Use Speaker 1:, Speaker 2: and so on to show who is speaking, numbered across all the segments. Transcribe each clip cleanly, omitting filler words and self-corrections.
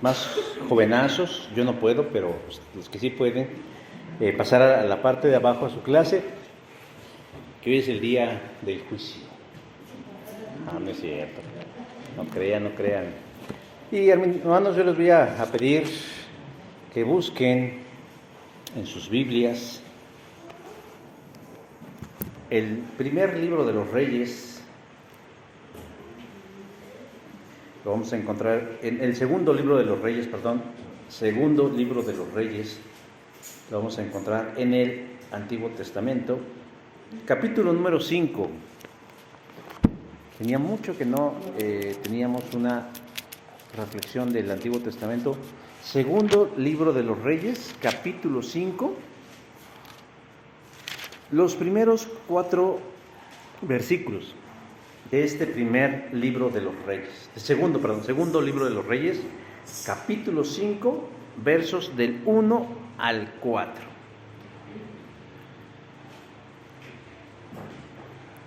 Speaker 1: más jovenazos, yo no puedo, pero los que sí pueden, pasar a la parte de abajo a su clase, que hoy es el día del juicio. No es cierto, no crean. Y hermanos, yo les voy a pedir que busquen en sus Biblias el primer libro de los Reyes. Lo vamos a encontrar en el segundo libro de los Reyes, segundo libro de los Reyes, lo vamos a encontrar en el Antiguo Testamento, capítulo número 5. Tenía mucho que no teníamos una reflexión del Antiguo Testamento. Segundo libro de los Reyes, capítulo 5, los primeros 4 versículos de este primer libro de los Reyes, segundo libro de los Reyes, capítulo 5, versos del 1 al 4.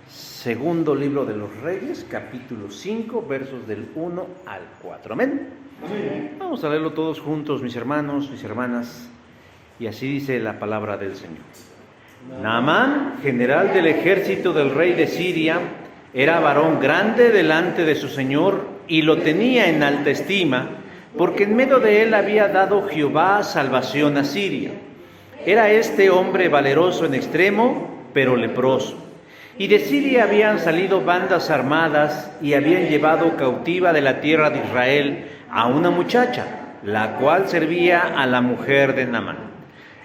Speaker 1: Segundo libro de los Reyes, capítulo 5, versos del 1 al 4. Amén. Amén. Vamos a leerlo todos juntos, mis hermanos, mis hermanas, y así dice la palabra del Señor. Naamán, general del ejército del rey de Siria, era varón grande delante de su señor y lo tenía en alta estima, porque en medio de él había dado Jehová salvación a Siria. Era este hombre valeroso en extremo, pero leproso. Y de Siria habían salido bandas armadas y habían llevado cautiva de la tierra de Israel a una muchacha, la cual servía a la mujer de Naamán.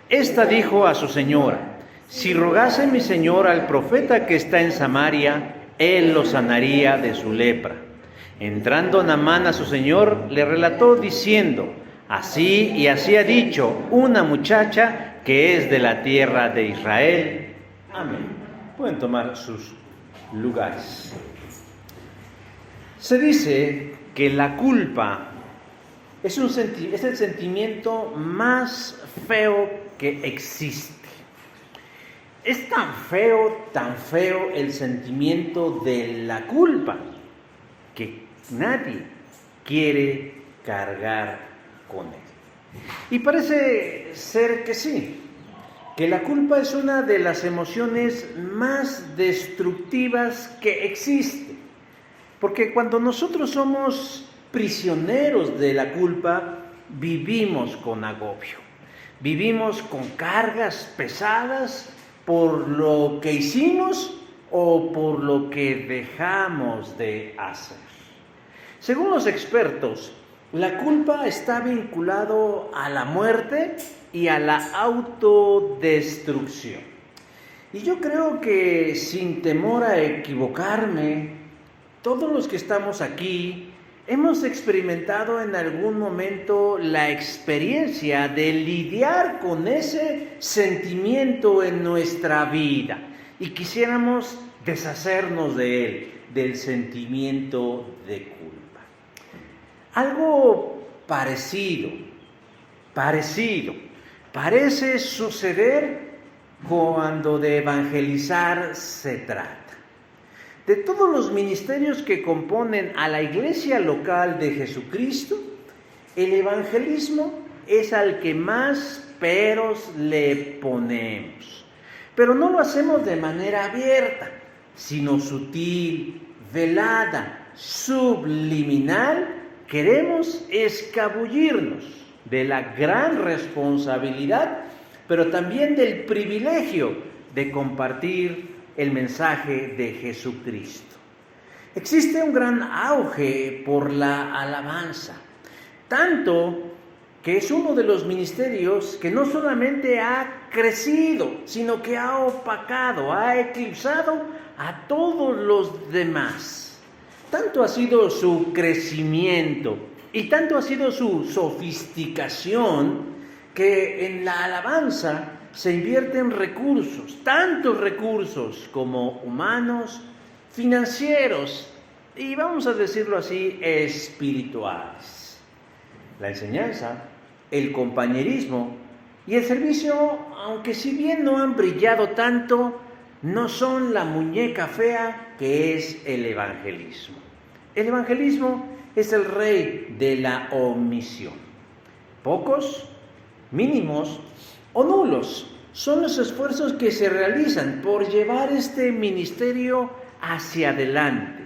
Speaker 1: Esta dijo a su señora: si rogase mi señor al profeta que está en Samaria, él lo sanaría de su lepra. Entrando Naamán a su señor, le relató diciendo: así y así ha dicho una muchacha que es de la tierra de Israel. Amén. Pueden tomar sus lugares. Se dice que la culpa es el sentimiento más feo que existe. Es tan feo el sentimiento de la culpa, que nadie quiere cargar con él. Y parece ser que sí, que la culpa es una de las emociones más destructivas que existe. Porque cuando nosotros somos prisioneros de la culpa, vivimos con agobio, vivimos con cargas pesadas por lo que hicimos o por lo que dejamos de hacer. Según los expertos, la culpa está vinculado a la muerte y a la autodestrucción. Y yo creo que, sin temor a equivocarme, todos los que estamos aquí hemos experimentado en algún momento la experiencia de lidiar con ese sentimiento en nuestra vida y quisiéramos deshacernos de él, del sentimiento de culpa. Algo parecido parece suceder cuando de evangelizar se trata. De todos los ministerios que componen a la iglesia local de Jesucristo, el evangelismo es al que más peros le ponemos. Pero no lo hacemos de manera abierta, sino sutil, velada, subliminal. Queremos escabullirnos de la gran responsabilidad, pero también del privilegio de compartir el mensaje de Jesucristo. Existe un gran auge por la alabanza, tanto que es uno de los ministerios que no solamente ha crecido, sino que ha opacado, ha eclipsado a todos los demás. Tanto ha sido su crecimiento y tanto ha sido su sofisticación que en la alabanza se invierten recursos, tantos recursos como humanos, financieros y, vamos a decirlo así, espirituales. La enseñanza, el compañerismo y el servicio, aunque si bien no han brillado tanto, no son la muñeca fea que es el evangelismo. El evangelismo es el rey de la omisión. Pocos, mínimos o nulos son los esfuerzos que se realizan por llevar este ministerio hacia adelante.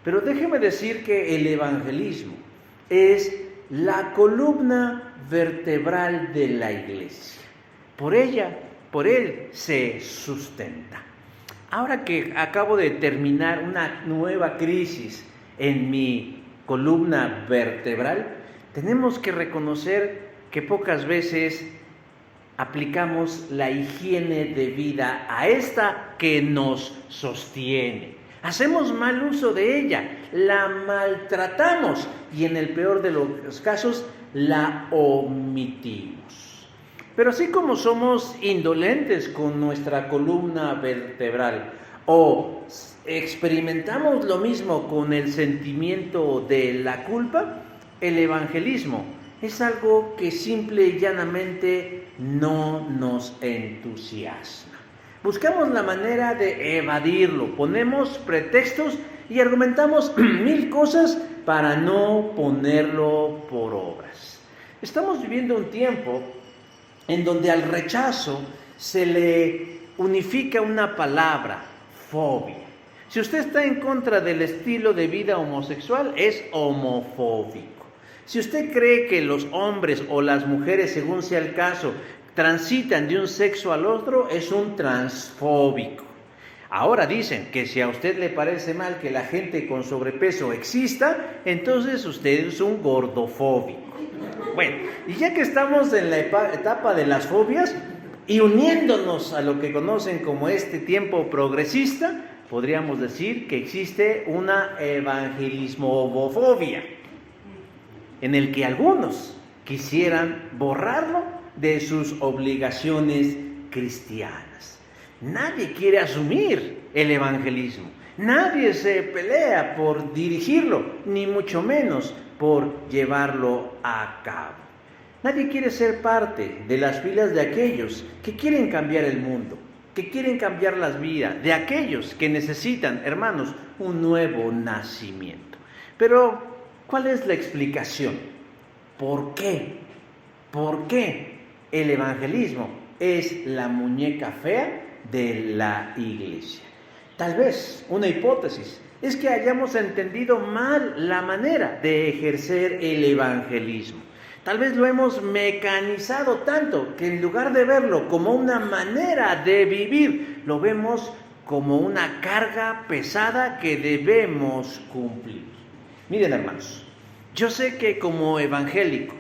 Speaker 1: Pero déjeme decir que el evangelismo es la columna vertebral de la iglesia. Por él se sustenta. Ahora que acabo de terminar una nueva crisis en mi columna vertebral, tenemos que reconocer que pocas veces aplicamos la higiene de vida a esta que nos sostiene. Hacemos mal uso de ella, la maltratamos y en el peor de los casos la omitimos. Pero así como somos indolentes con nuestra columna vertebral o experimentamos lo mismo con el sentimiento de la culpa, el evangelismo es algo que simple y llanamente no nos entusiasma. Buscamos la manera de evadirlo, ponemos pretextos y argumentamos mil cosas para no ponerlo por obras. Estamos viviendo un tiempo en donde al rechazo se le unifica una palabra, fobia. Si usted está en contra del estilo de vida homosexual, es homofóbico. Si usted cree que los hombres o las mujeres, según sea el caso, transitan de un sexo al otro, es un transfóbico. Ahora dicen que si a usted le parece mal que la gente con sobrepeso exista, entonces usted es un gordofóbico. Bueno, y ya que estamos en la etapa de las fobias y uniéndonos a lo que conocen como este tiempo progresista, podríamos decir que existe una evangelismofobia, en el que algunos quisieran borrarlo de sus obligaciones cristianas. Nadie quiere asumir el evangelismo, nadie se pelea por dirigirlo, ni mucho menos por llevarlo a cabo. Nadie quiere ser parte de las filas de aquellos que quieren cambiar el mundo, que quieren cambiar las vidas, de aquellos que necesitan, hermanos, un nuevo nacimiento. Pero, ¿cuál es la explicación? ¿Por qué? ¿Por qué el evangelismo es la muñeca fea de la iglesia? Tal vez una hipótesis es que hayamos entendido mal la manera de ejercer el evangelismo. Tal vez lo hemos mecanizado tanto que en lugar de verlo como una manera de vivir, lo vemos como una carga pesada que debemos cumplir. Miren, hermanos, yo sé que como evangélicos,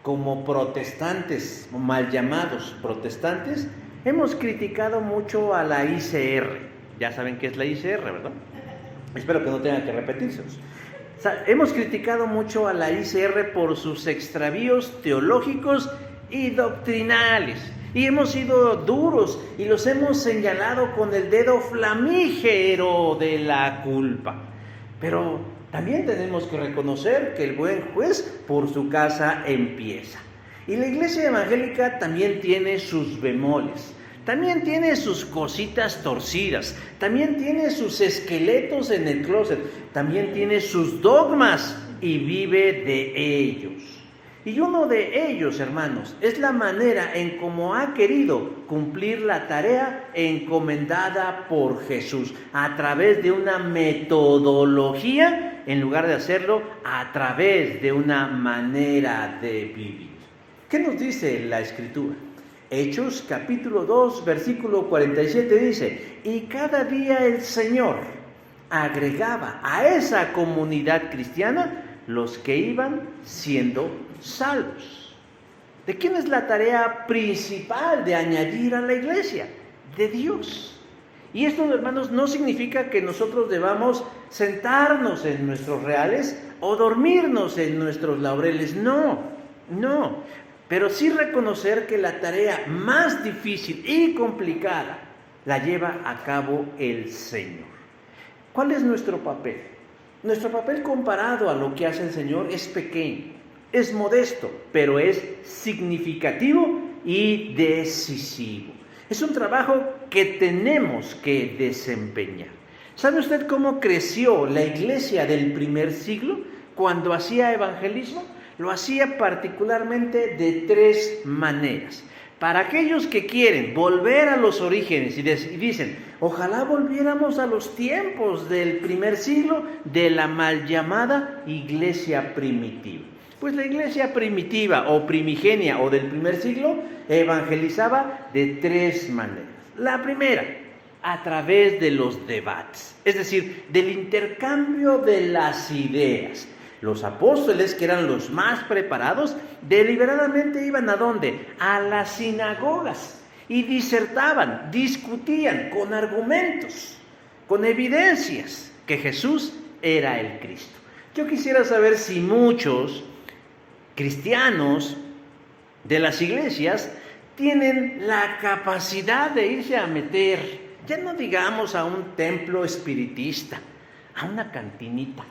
Speaker 1: como protestantes, mal llamados protestantes, hemos criticado mucho a la ICR. Ya saben qué es la ICR, ¿verdad? Espero que no tengan que repetírselos. Hemos criticado mucho a la ICR por sus extravíos teológicos y doctrinales. Y hemos sido duros y los hemos señalado con el dedo flamígero de la culpa. Pero también tenemos que reconocer que el buen juez por su casa empieza. Y la iglesia evangélica también tiene sus bemoles. También tiene sus cositas torcidas, también tiene sus esqueletos en el closet, también tiene sus dogmas y vive de ellos. Y uno de ellos, hermanos, es la manera en cómo ha querido cumplir la tarea encomendada por Jesús, a través de una metodología, en lugar de hacerlo a través de una manera de vivir. ¿Qué nos dice la Escritura? Hechos capítulo 2, versículo 47 dice: y cada día el Señor agregaba a esa comunidad cristiana los que iban siendo salvos. ¿De quién es la tarea principal de añadir a la iglesia? De Dios. Y esto, hermanos, no significa que nosotros debamos sentarnos en nuestros reales o dormirnos en nuestros laureles. No. Pero sí reconocer que la tarea más difícil y complicada la lleva a cabo el Señor. ¿Cuál es nuestro papel? Nuestro papel comparado a lo que hace el Señor es pequeño, es modesto, pero es significativo y decisivo. Es un trabajo que tenemos que desempeñar. ¿Sabe usted cómo creció la iglesia del primer siglo? cuando hacía evangelismo, lo hacía particularmente de 3 maneras. Para aquellos que quieren volver a los orígenes y dicen, ojalá volviéramos a los tiempos del primer siglo de la mal llamada iglesia primitiva. Pues la iglesia primitiva o primigenia o del primer siglo evangelizaba de 3 maneras. La primera, a través de los debates, es decir, del intercambio de las ideas. Los apóstoles, que eran los más preparados, deliberadamente iban ¿a dónde? A las sinagogas y disertaban, discutían con argumentos, con evidencias que Jesús era el Cristo. Yo quisiera saber si muchos cristianos de las iglesias tienen la capacidad de irse a meter, ya no digamos a un templo espiritista, a una cantinita,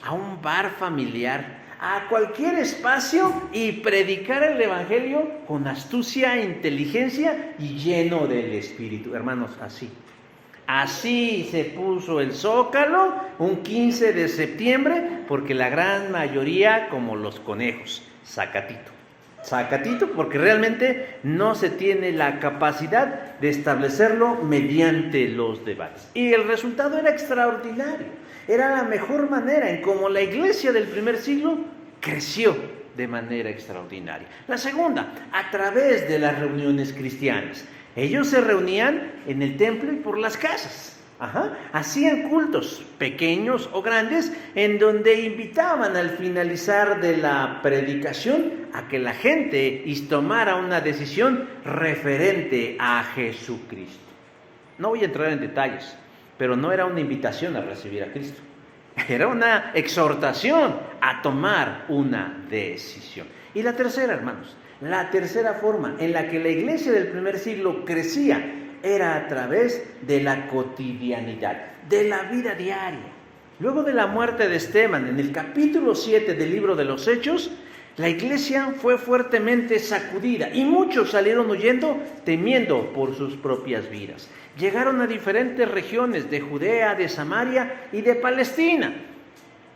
Speaker 1: a un bar familiar, a cualquier espacio y predicar el evangelio con astucia, inteligencia y lleno del Espíritu. Hermanos, así se puso el Zócalo un 15 de septiembre, porque la gran mayoría, como los conejos, sacatito, porque realmente no se tiene la capacidad de establecerlo mediante los debates. Y el resultado era extraordinario. Era la mejor manera en cómo la iglesia del primer siglo creció de manera extraordinaria. La segunda, a través de las reuniones cristianas. Ellos se reunían en el templo y por las casas. Hacían cultos pequeños o grandes en donde invitaban al finalizar de la predicación a que la gente tomara una decisión referente a Jesucristo. No voy a entrar en detalles, pero no era una invitación a recibir a Cristo. Era una exhortación a tomar una decisión. Y la tercera, hermanos, la tercera forma en la que la iglesia del primer siglo crecía era a través de la cotidianidad, de la vida diaria. Luego de la muerte de Esteban, en el capítulo 7 del libro de los Hechos, la iglesia fue fuertemente sacudida y muchos salieron huyendo, temiendo por sus propias vidas. Llegaron a diferentes regiones de Judea, de Samaria y de Palestina.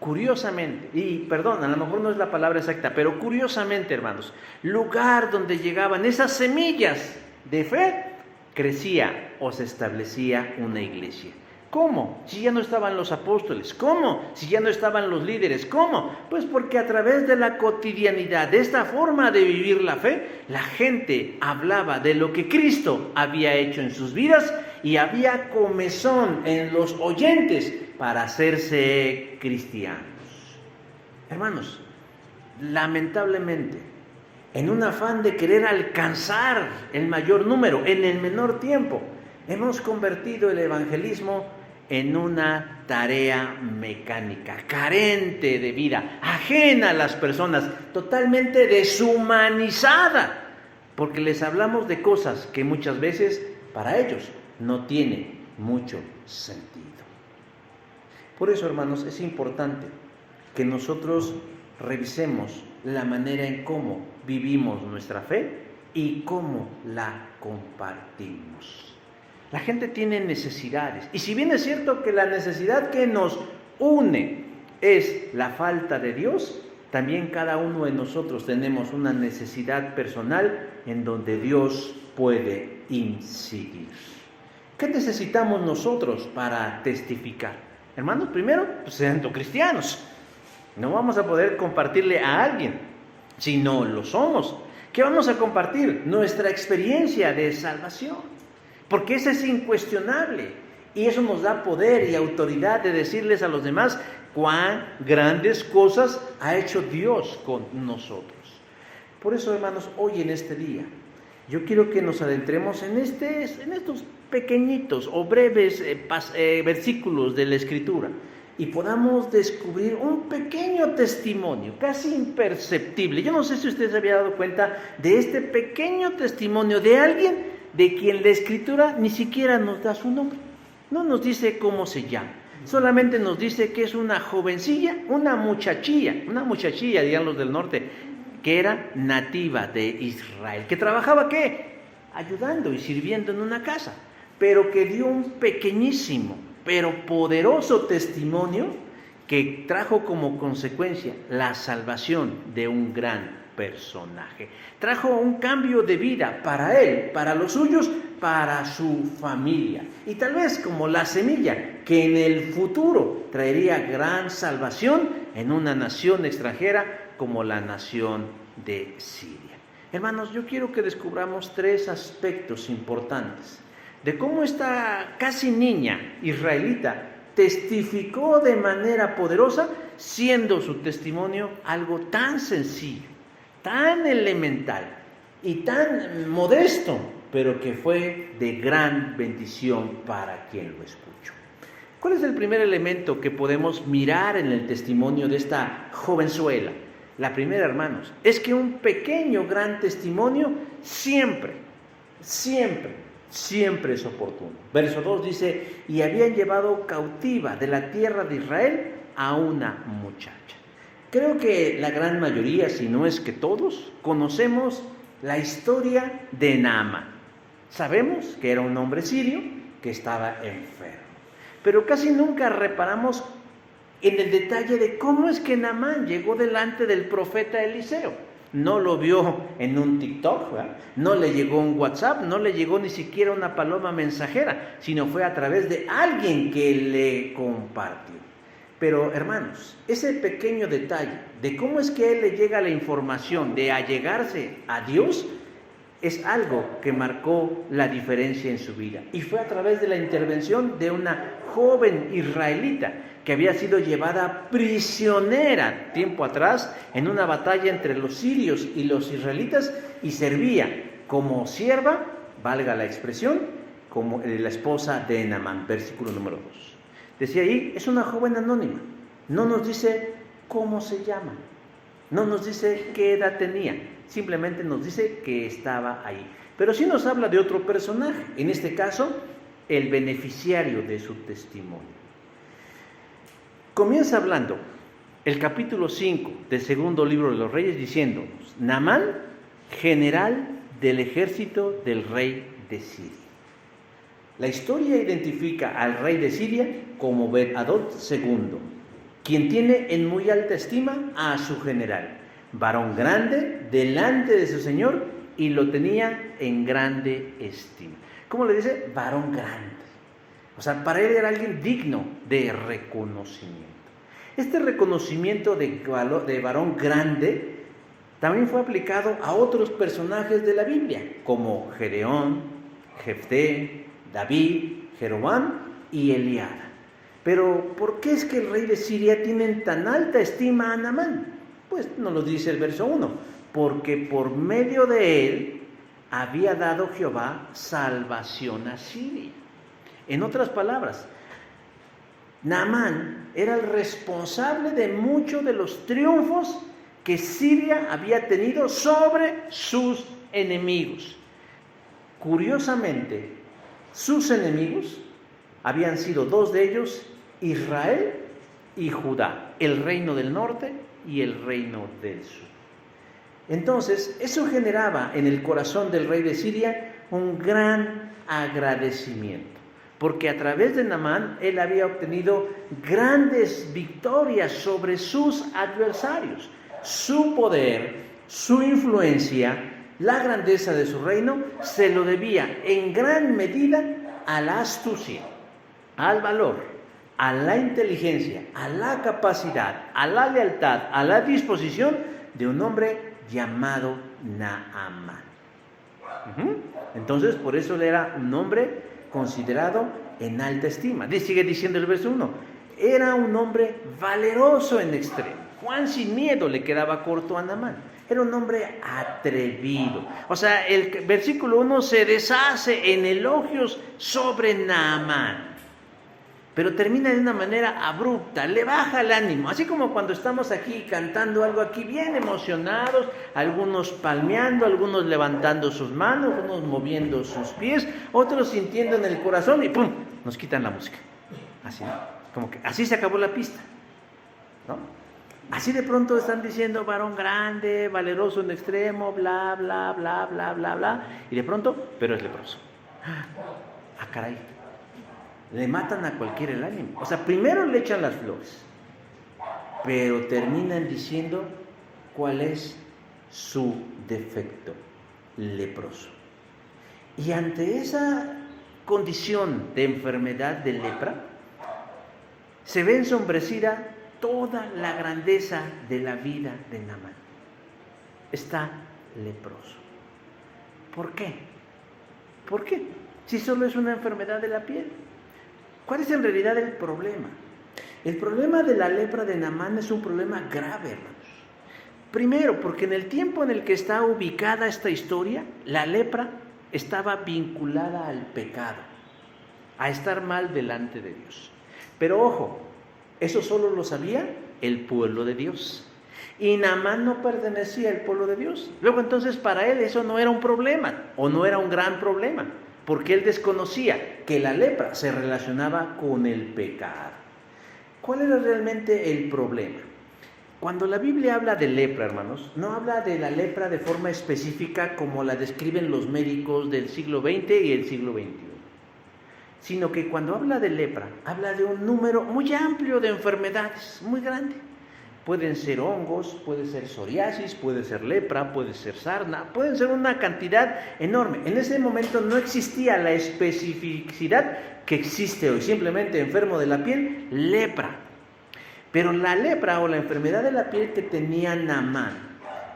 Speaker 1: Curiosamente, a lo mejor no es la palabra exacta, pero curiosamente, hermanos, lugar donde llegaban esas semillas de fe, crecía o se establecía una iglesia. ¿Cómo? Si ya no estaban los apóstoles. ¿Cómo? Si ya no estaban los líderes. ¿Cómo? Pues porque a través de la cotidianidad, de esta forma de vivir la fe, la gente hablaba de lo que Cristo había hecho en sus vidas y había comezón en los oyentes para hacerse cristianos. Hermanos, lamentablemente, en un afán de querer alcanzar el mayor número en el menor tiempo, hemos convertido el evangelismo en una tarea mecánica, carente de vida, ajena a las personas, totalmente deshumanizada, porque les hablamos de cosas que muchas veces para ellos no tienen mucho sentido. Por eso, hermanos, es importante que nosotros revisemos la manera en cómo vivimos nuestra fe y cómo la compartimos. La gente tiene necesidades, y si bien es cierto que la necesidad que nos une es la falta de Dios, también cada uno de nosotros tenemos una necesidad personal en donde Dios puede incidir. ¿Qué necesitamos nosotros para testificar? Hermanos, primero, siendo cristianos. No vamos a poder compartirle a alguien si no lo somos. ¿Qué vamos a compartir? Nuestra experiencia de salvación. Porque eso es incuestionable y eso nos da poder y autoridad de decirles a los demás cuán grandes cosas ha hecho Dios con nosotros. Por eso, hermanos, hoy en este día, yo quiero que nos adentremos en estos pequeñitos o breves versículos de la Escritura y podamos descubrir un pequeño testimonio, casi imperceptible. Yo no sé si usted se había dado cuenta de este pequeño testimonio de alguien de quien la Escritura ni siquiera nos da su nombre. No nos dice cómo se llama. Solamente nos dice que es una jovencilla, una muchachilla, dirían los del norte, que era nativa de Israel. ¿Que trabajaba qué? Ayudando y sirviendo en una casa. Pero que dio un pequeñísimo, pero poderoso testimonio que trajo como consecuencia la salvación de un gran personaje. Trajo un cambio de vida para él, para los suyos, para su familia. Y tal vez como la semilla que en el futuro traería gran salvación en una nación extranjera como la nación de Siria. Hermanos, yo quiero que descubramos 3 aspectos importantes de cómo esta casi niña israelita testificó de manera poderosa, siendo su testimonio algo tan sencillo, tan elemental y tan modesto, pero que fue de gran bendición para quien lo escuchó. ¿Cuál es el primer elemento que podemos mirar en el testimonio de esta jovenzuela? La primera, hermanos, es que un pequeño gran testimonio siempre es oportuno. Verso 2 dice, y habían llevado cautiva de la tierra de Israel a una muchacha. Creo que la gran mayoría, si no es que todos, conocemos la historia de Naamán. Sabemos que era un hombre sirio que estaba enfermo, pero casi nunca reparamos en el detalle de cómo es que Naamán llegó delante del profeta Eliseo. No lo vio en un TikTok, ¿verdad? No le llegó un WhatsApp, no le llegó ni siquiera una paloma mensajera, sino fue a través de alguien que le compartió. Pero hermanos, ese pequeño detalle de cómo es que a él le llega la información de allegarse a Dios es algo que marcó la diferencia en su vida. Y fue a través de la intervención de una joven israelita que había sido llevada prisionera tiempo atrás en una batalla entre los sirios y los israelitas y servía como sierva, valga la expresión, como la esposa de Naamán, versículo número 2. Decía ahí, es una joven anónima, no nos dice cómo se llama, no nos dice qué edad tenía, simplemente nos dice que estaba ahí. Pero sí nos habla de otro personaje, en este caso, el beneficiario de su testimonio. Comienza hablando el capítulo 5 del segundo libro de los Reyes diciéndonos, Naamán, general del ejército del rey de Siria. La historia identifica al rey de Siria como Ben-Hadad II, quien tiene en muy alta estima a su general, varón grande delante de su señor, y lo tenía en grande estima. ¿Cómo le dice? Varón grande. O sea, para él era alguien digno de reconocimiento. Este reconocimiento de varón grande también fue aplicado a otros personajes de la Biblia, como Gedeón, Jefté, David, Jeroboam y Eliada. Pero, ¿por qué es que el rey de Siria tiene tan alta estima a Naamán? Pues nos lo dice el verso 1, porque por medio de él había dado Jehová salvación a Siria. En otras palabras, Naamán era el responsable de muchos de los triunfos que Siria había tenido sobre sus enemigos. Curiosamente, sus enemigos habían sido 2 de ellos, Israel y Judá, el reino del norte y el reino del sur. Entonces, eso generaba en el corazón del rey de Siria un gran agradecimiento, porque a través de Naamán él había obtenido grandes victorias sobre sus adversarios. Su poder, su influencia, la grandeza de su reino se lo debía en gran medida a la astucia, al valor, a la inteligencia, a la capacidad, a la lealtad, a la disposición de un hombre llamado Naamán. Entonces, por eso él era un hombre considerado en alta estima. Sigue diciendo el verso 1, era un hombre valeroso en extremo. Juan sin miedo le quedaba corto a Naamán. Era un hombre atrevido. O sea, el versículo 1 se deshace en elogios sobre Naamán, pero termina de una manera abrupta, le baja el ánimo, así como cuando estamos aquí cantando algo aquí bien emocionados, algunos palmeando, algunos levantando sus manos, unos moviendo sus pies, otros sintiendo en el corazón y ¡pum!, nos quitan la música. Así, como que así se acabó la pista, ¿no? Así de pronto están diciendo varón grande, valeroso en extremo, bla, bla, bla, bla, bla, bla, y de pronto, pero es leproso. Ah, caray. Le matan a cualquiera el ánimo. O sea, primero le echan las flores, pero terminan diciendo cuál es su defecto: leproso. Y ante esa condición de enfermedad de lepra, se ve ensombrecida toda la grandeza de la vida de Naamán. Está leproso. ¿Por qué? ¿Por qué? Si solo es una enfermedad de la piel. ¿Cuál es en realidad el problema? El problema de la lepra de Naamán es un problema grave, hermanos. Primero, porque en el tiempo en el que está ubicada esta historia, la lepra estaba vinculada al pecado, a estar mal delante de Dios. Pero ojo, eso solo lo sabía el pueblo de Dios. Y Naamán no pertenecía al pueblo de Dios. Luego entonces para él eso no era un problema, o no era un gran problema, porque él desconocía que la lepra se relacionaba con el pecado. ¿Cuál era realmente el problema? Cuando la Biblia habla de lepra, hermanos, no habla de la lepra de forma específica como la describen los médicos del siglo XX y el siglo XXI, sino que cuando habla de lepra, habla de un número muy amplio de enfermedades, muy grande. Pueden ser hongos, puede ser psoriasis, puede ser lepra, puede ser sarna, pueden ser una cantidad enorme. En ese momento no existía la especificidad que existe hoy, simplemente enfermo de la piel, lepra. Pero la lepra o la enfermedad de la piel que tenía Naamán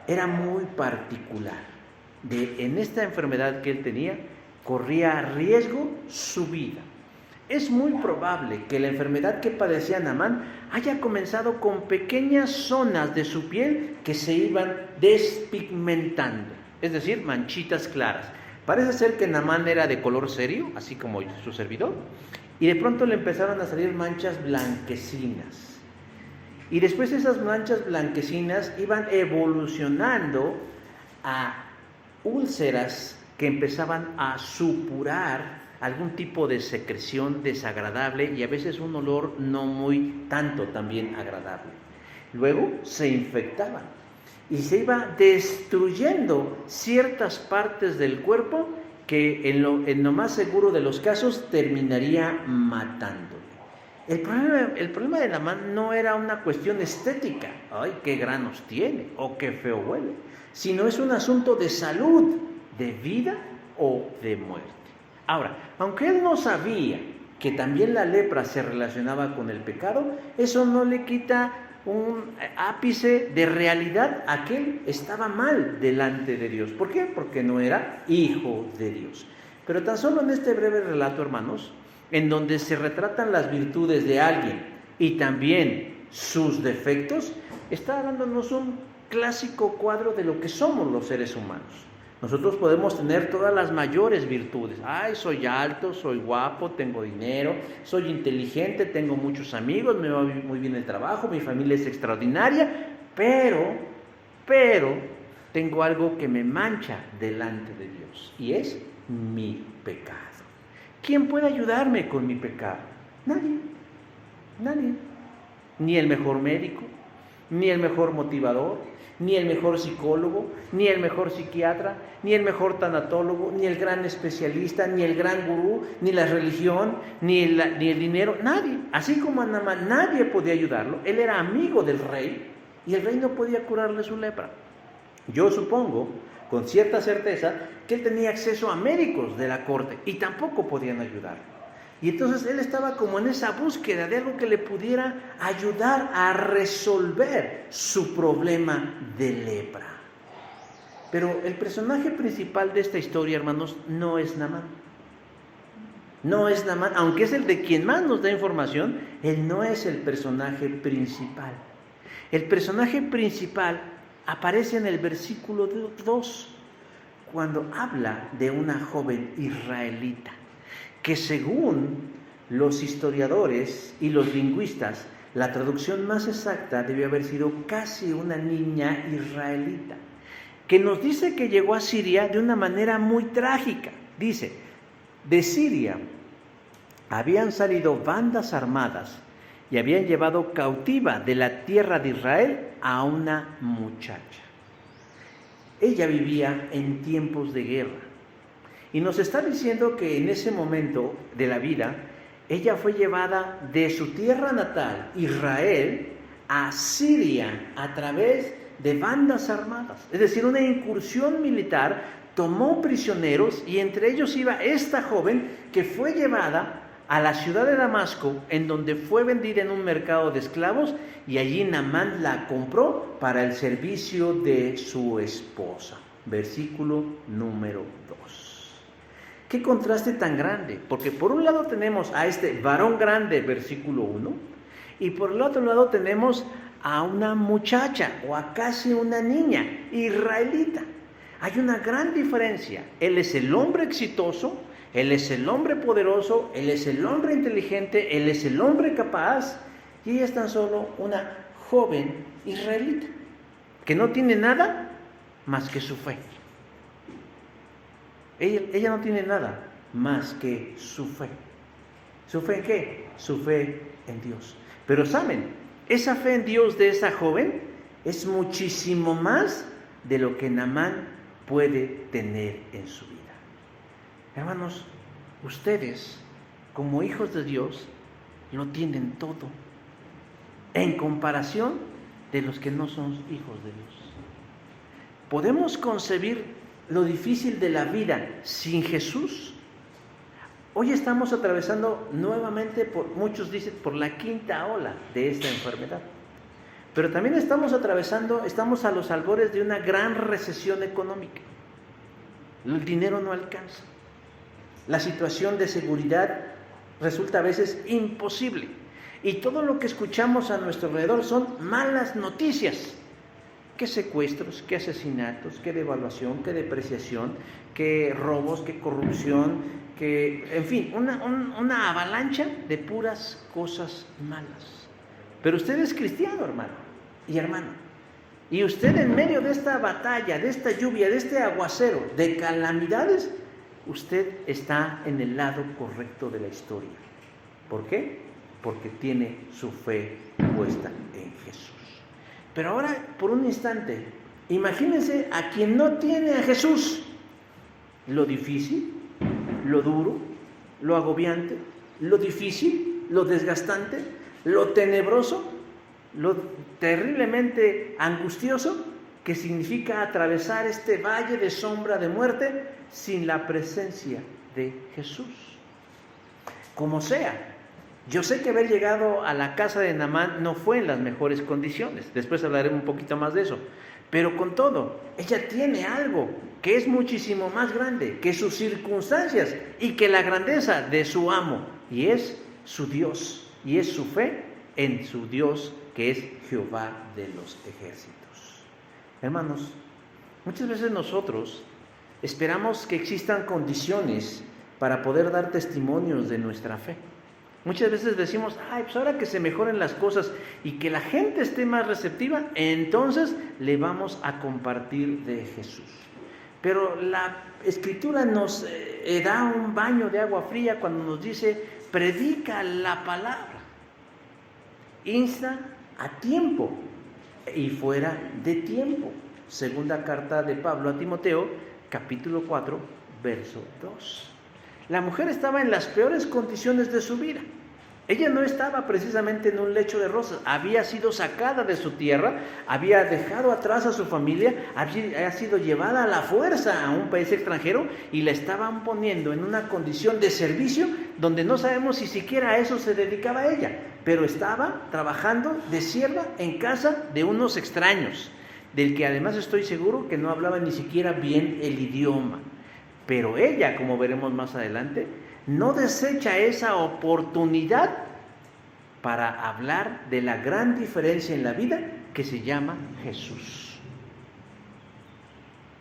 Speaker 1: era muy particular. En esta enfermedad que él tenía, corría riesgo su vida. Es muy probable que la enfermedad que padecía Naamán haya comenzado con pequeñas zonas de su piel que se iban despigmentando, es decir, manchitas claras. Parece ser que Naamán era de color serio, así como su servidor, y de pronto le empezaron a salir manchas blanquecinas. Y después esas manchas blanquecinas iban evolucionando a úlceras que empezaban a supurar algún tipo de secreción desagradable y a veces un olor no muy tanto también agradable. Luego se infectaban y se iba destruyendo ciertas partes del cuerpo que en lo más seguro de los casos terminaría matándole. El problema de Naamán no era una cuestión estética, ay, qué granos tiene o qué feo huele, sino es un asunto de salud, de vida o de muerte. Ahora, aunque él no sabía que también la lepra se relacionaba con el pecado, eso no le quita un ápice de realidad a que él estaba mal delante de Dios. ¿Por qué? Porque no era hijo de Dios. Pero tan solo en este breve relato, hermanos, en donde se retratan las virtudes de alguien y también sus defectos, está dándonos un clásico cuadro de lo que somos los seres humanos. Nosotros podemos tener todas las mayores virtudes. Ay, soy alto, soy guapo, tengo dinero, soy inteligente, tengo muchos amigos, me va muy bien el trabajo, mi familia es extraordinaria, pero tengo algo que me mancha delante de Dios y es mi pecado. ¿Quién puede ayudarme con mi pecado? Nadie. Ni el mejor médico, ni el mejor motivador, ni el mejor psicólogo, ni el mejor psiquiatra, ni el mejor tanatólogo, ni el gran especialista, ni el gran gurú, ni la religión, ni el dinero, nadie. Así como a Naamán nadie podía ayudarlo, él era amigo del rey y el rey no podía curarle su lepra. Yo supongo, con cierta certeza, que él tenía acceso a médicos de la corte y tampoco podían ayudarlo. Y entonces él estaba como en esa búsqueda de algo que le pudiera ayudar a resolver su problema de lepra. Pero el personaje principal de esta historia, hermanos, no es Naamán. No es Naamán, aunque es el de quien más nos da información, él no es el personaje principal. El personaje principal aparece en el versículo 2, cuando habla de una joven israelita, que según los historiadores y los lingüistas, la traducción más exacta debió haber sido casi una niña israelita, que nos dice que llegó a Siria de una manera muy trágica. Dice, de Siria habían salido bandas armadas y habían llevado cautiva de la tierra de Israel a una muchacha. Ella vivía en tiempos de guerra. Y nos está diciendo que en ese momento de la vida, ella fue llevada de su tierra natal, Israel, a Siria a través de bandas armadas, es decir, una incursión militar, tomó prisioneros y entre ellos iba esta joven que fue llevada a la ciudad de Damasco, en donde fue vendida en un mercado de esclavos y allí Naamán la compró para el servicio de su esposa. Versículo número 2. Qué contraste tan grande, porque por un lado tenemos a este varón grande, versículo 1, y por el otro lado tenemos a una muchacha o a casi una niña israelita. Hay una gran diferencia. Él es el hombre exitoso, él es el hombre poderoso, él es el hombre inteligente, él es el hombre capaz, y ella es tan solo una joven israelita que no tiene nada más que su fe. Ella no tiene nada más que su fe. ¿Su fe en qué? Su fe en Dios. Pero ¿saben? Esa fe en Dios de esa joven es muchísimo más de lo que Naamán puede tener en su vida. Hermanos, ustedes, como hijos de Dios, lo tienen todo en comparación de los que no son hijos de Dios. ¿Podemos concebir lo difícil de la vida sin Jesús? Hoy estamos atravesando nuevamente, muchos dicen, por la quinta ola de esta enfermedad. Pero también estamos a los albores de una gran recesión económica. El dinero no alcanza. La situación de seguridad resulta a veces imposible. Y todo lo que escuchamos a nuestro alrededor son malas noticias. ¿Qué secuestros, qué asesinatos, qué devaluación, qué depreciación, qué robos, qué corrupción, en fin, una avalancha de puras cosas malas? Pero usted es cristiano, hermano y hermana. Y usted en medio de esta batalla, de esta lluvia, de este aguacero, de calamidades, usted está en el lado correcto de la historia. ¿Por qué? Porque tiene su fe puesta en Jesús. Pero ahora, por un instante, imagínense a quien no tiene a Jesús. Lo difícil, lo duro, lo agobiante, lo difícil, lo desgastante, lo tenebroso, lo terriblemente angustioso que significa atravesar este valle de sombra de muerte sin la presencia de Jesús. Como sea, yo sé que haber llegado a la casa de Naamán no fue en las mejores condiciones, después hablaremos un poquito más de eso, pero con todo, ella tiene algo que es muchísimo más grande que sus circunstancias y que la grandeza de su amo, y es su Dios, y es su fe en su Dios que es Jehová de los ejércitos. Hermanos, muchas veces nosotros esperamos que existan condiciones para poder dar testimonios de nuestra fe. Muchas veces decimos, pues ahora que se mejoren las cosas y que la gente esté más receptiva, entonces le vamos a compartir de Jesús. Pero la Escritura nos da un baño de agua fría cuando nos dice, predica la palabra, insta a tiempo y fuera de tiempo. Segunda carta de Pablo a Timoteo, capítulo 4, verso 2. La mujer estaba en las peores condiciones de su vida. Ella no estaba precisamente en un lecho de rosas, había sido sacada de su tierra, había dejado atrás a su familia, había sido llevada a la fuerza a un país extranjero y la estaban poniendo en una condición de servicio donde no sabemos si siquiera a eso se dedicaba ella, pero estaba trabajando de sierva en casa de unos extraños, del que además estoy seguro que no hablaba ni siquiera bien el idioma. Pero ella, como veremos más adelante, no desecha esa oportunidad para hablar de la gran diferencia en la vida que se llama Jesús.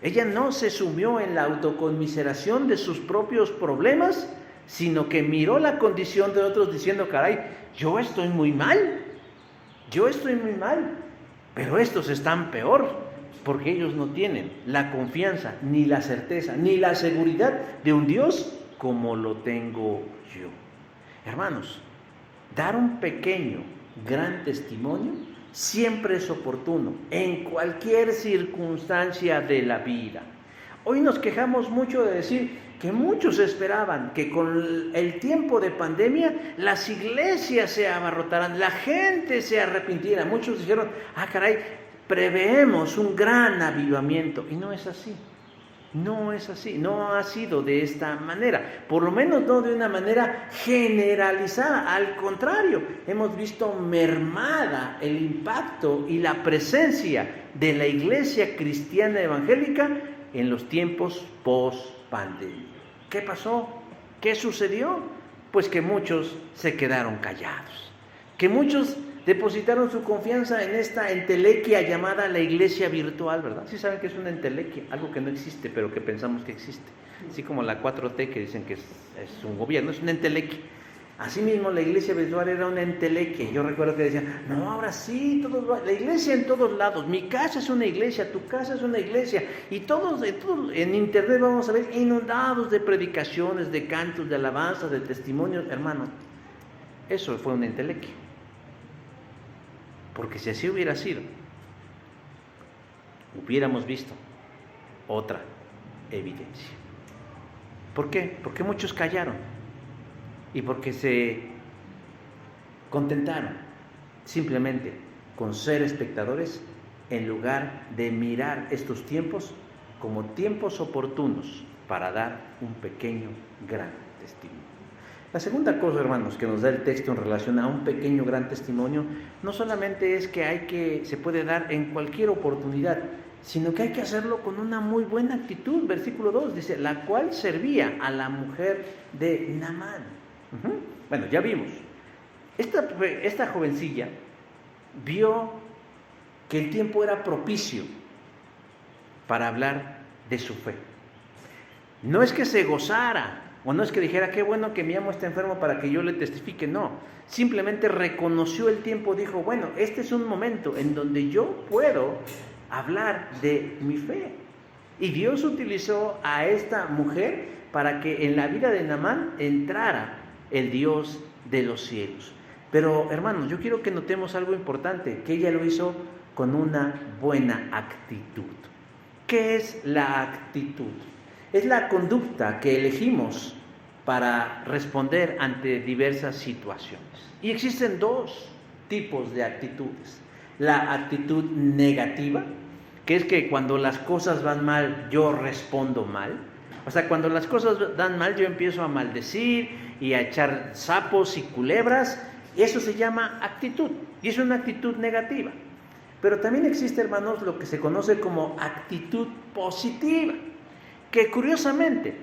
Speaker 1: Ella no se sumió en la autoconmiseración de sus propios problemas, sino que miró la condición de otros diciendo, caray, yo estoy muy mal, pero estos están peor. Porque ellos no tienen la confianza, ni la certeza, ni la seguridad de un Dios como lo tengo yo. Hermanos, dar un pequeño, gran testimonio siempre es oportuno, en cualquier circunstancia de la vida. Hoy nos quejamos mucho de decir que muchos esperaban que con el tiempo de pandemia las iglesias se abarrotaran, la gente se arrepintiera. Muchos dijeron, caray, preveemos un gran avivamiento. Y no es así. No es así, no ha sido de esta manera, por lo menos no de una manera generalizada. Al contrario, hemos visto mermada el impacto y la presencia de la iglesia cristiana evangélica en los tiempos post-pandemia. ¿Qué pasó? ¿Qué sucedió? Pues que muchos se quedaron callados, que muchos depositaron su confianza en esta entelequia llamada la iglesia virtual, ¿verdad? Sí saben que es una entelequia, algo que no existe, pero que pensamos que existe. Así como la 4T, que dicen que es un gobierno, es una entelequia. Asimismo, la iglesia virtual era una entelequia. Yo recuerdo que decían, no, ahora sí, la iglesia en todos lados. Mi casa es una iglesia, tu casa es una iglesia. Y todos en internet vamos a ver inundados de predicaciones, de cantos, de alabanzas, de testimonios. Hermano, eso fue una entelequia. Porque si así hubiera sido, hubiéramos visto otra evidencia. ¿Por qué? Porque muchos callaron y porque se contentaron simplemente con ser espectadores en lugar de mirar estos tiempos como tiempos oportunos para dar un pequeño gran testimonio. La segunda cosa, hermanos, que nos da el texto en relación a un pequeño gran testimonio, no solamente es que se puede dar en cualquier oportunidad, sino que hay que hacerlo con una muy buena actitud. Versículo 2 dice, la cual servía a la mujer de Naamán. Bueno, ya vimos. Esta jovencilla vio que el tiempo era propicio para hablar de su fe. No es que se gozara, o no es que dijera, qué bueno que mi amo está enfermo para que yo le testifique, no. Simplemente reconoció el tiempo, dijo, bueno, este es un momento en donde yo puedo hablar de mi fe. Y Dios utilizó a esta mujer para que en la vida de Naamán entrara el Dios de los cielos. Pero, hermanos, yo quiero que notemos algo importante, que ella lo hizo con una buena actitud. ¿Qué es la actitud? Es la conducta que elegimos para responder ante diversas situaciones. Y existen dos tipos de actitudes. La actitud negativa, que es que cuando las cosas van mal, yo respondo mal. O sea, cuando las cosas dan mal, yo empiezo a maldecir y a echar sapos y culebras. Y eso se llama actitud. Y es una actitud negativa. Pero también existe, hermanos, lo que se conoce como actitud positiva, que curiosamente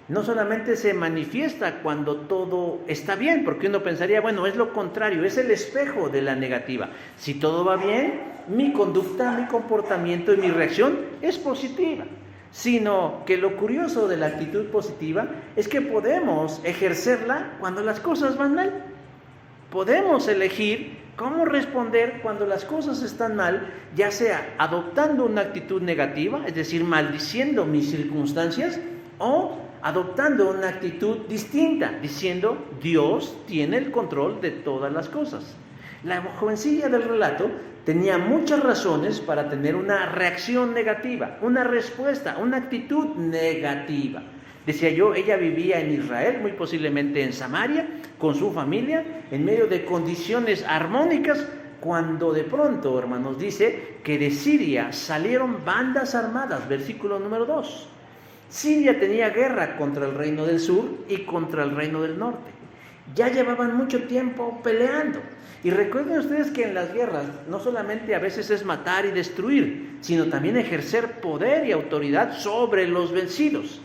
Speaker 1: no solamente se manifiesta cuando todo está bien, porque uno pensaría, bueno, es lo contrario, es el espejo de la negativa. Si todo va bien, mi conducta, mi comportamiento y mi reacción es positiva. Sino que lo curioso de la actitud positiva es que podemos ejercerla cuando las cosas van mal. Podemos elegir cómo responder cuando las cosas están mal, ya sea adoptando una actitud negativa, es decir, maldiciendo mis circunstancias, o adoptando una actitud distinta, diciendo, Dios tiene el control de todas las cosas. La jovencilla del relato tenía muchas razones para tener una reacción negativa, una respuesta, una actitud negativa. Decía yo, ella vivía en Israel, muy posiblemente en Samaria, con su familia, en medio de condiciones armónicas, cuando de pronto, hermanos, dice que de Siria salieron bandas armadas, versículo número 2. Siria tenía guerra contra el reino del sur y contra el reino del norte. Ya llevaban mucho tiempo peleando. Y recuerden ustedes que en las guerras no solamente a veces es matar y destruir, sino también ejercer poder y autoridad sobre los vencidos.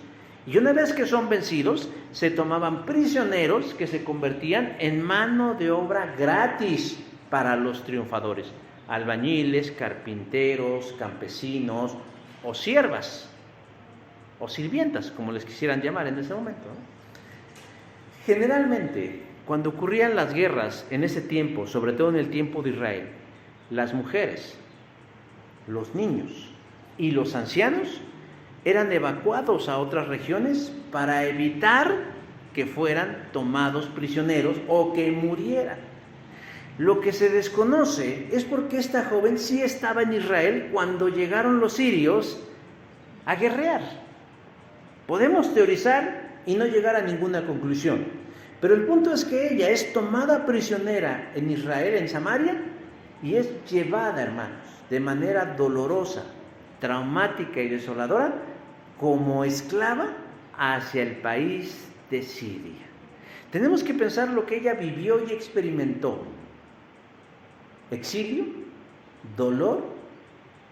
Speaker 1: Y una vez que son vencidos, se tomaban prisioneros que se convertían en mano de obra gratis para los triunfadores. Albañiles, carpinteros, campesinos o siervas o sirvientas, como les quisieran llamar en ese momento, ¿no? Generalmente, cuando ocurrían las guerras en ese tiempo, sobre todo en el tiempo de Israel, las mujeres, los niños y los ancianos eran evacuados a otras regiones para evitar que fueran tomados prisioneros o que murieran. Lo que se desconoce es porque esta joven sí estaba en Israel cuando llegaron los sirios a guerrear. Podemos teorizar y no llegar a ninguna conclusión, pero el punto es que ella es tomada prisionera en Israel, en Samaria, y es llevada, hermanos, de manera dolorosa, traumática y desoladora, como esclava hacia el país de Siria. Tenemos que pensar lo que ella vivió y experimentó: exilio, dolor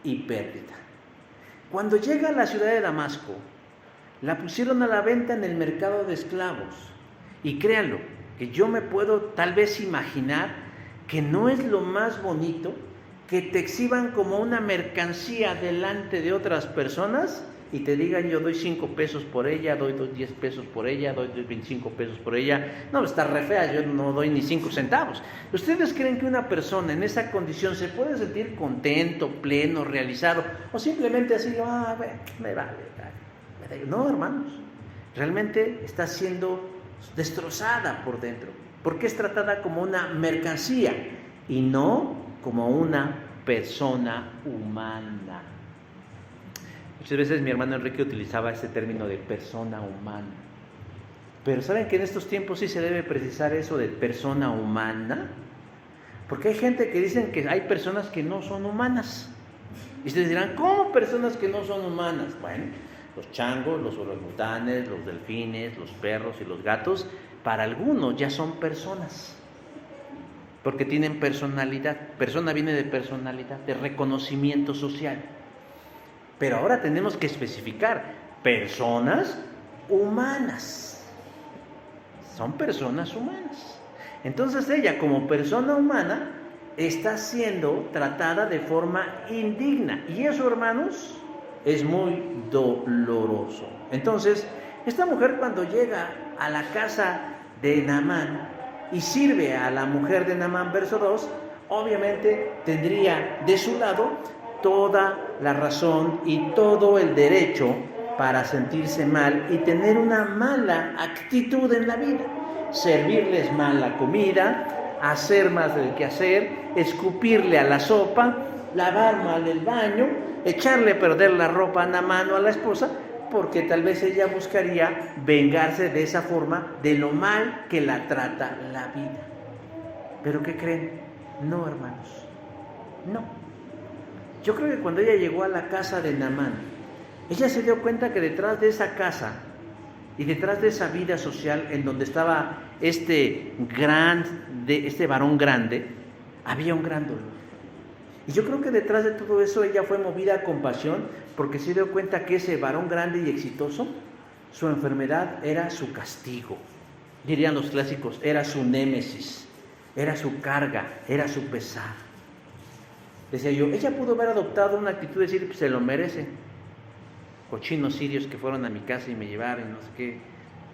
Speaker 1: y pérdida. Cuando llega a la ciudad de Damasco, la pusieron a la venta en el mercado de esclavos. Y créanlo, que yo me puedo tal vez imaginar que no es lo más bonito que te exhiban como una mercancía delante de otras personas y te digan: yo doy 5 pesos por ella, doy 10 pesos por ella, doy 25 pesos por ella. No, está re fea, yo no doy ni 5 centavos. ¿Ustedes creen que una persona en esa condición se puede sentir contento, pleno, realizado? O simplemente así, me vale. No, hermanos, realmente está siendo destrozada por dentro, porque es tratada como una mercancía y no como una persona humana. Muchas veces mi hermano Enrique utilizaba este término de persona humana, pero ¿saben que en estos tiempos sí se debe precisar eso de persona humana? Porque hay gente que dicen que hay personas que no son humanas, y ustedes dirán: ¿cómo personas que no son humanas? Bueno, los changos, los orangutanes, los delfines, los perros y los gatos, para algunos ya son personas, porque tienen personalidad. Persona viene de personalidad, de reconocimiento social. Pero ahora tenemos que especificar: personas humanas. Son personas humanas. Entonces ella, como persona humana, está siendo tratada de forma indigna. Y eso, hermanos, es muy doloroso. Entonces, esta mujer, cuando llega a la casa de Naamán y sirve a la mujer de Naamán, verso 2, obviamente tendría de su lado toda la razón y todo el derecho para sentirse mal y tener una mala actitud en la vida. Servirles mal la comida, hacer más del que hacer, escupirle a la sopa, lavar mal el baño, echarle a perder la ropa a Naamán o a la esposa, porque tal vez ella buscaría vengarse de esa forma de lo mal que la trata la vida. ¿Pero qué creen? No, hermanos, no. Yo creo que cuando ella llegó a la casa de Naamán, ella se dio cuenta que detrás de esa casa y detrás de esa vida social en donde estaba este varón grande, había un gran dolor. Y yo creo que detrás de todo eso ella fue movida a compasión, porque se dio cuenta que ese varón grande y exitoso, su enfermedad era su castigo. Dirían los clásicos: era su némesis, era su carga, era su pesar. Decía yo, ella pudo haber adoptado una actitud de decir: pues se lo merece. Cochinos sirios que fueron a mi casa y me llevaron, no sé qué.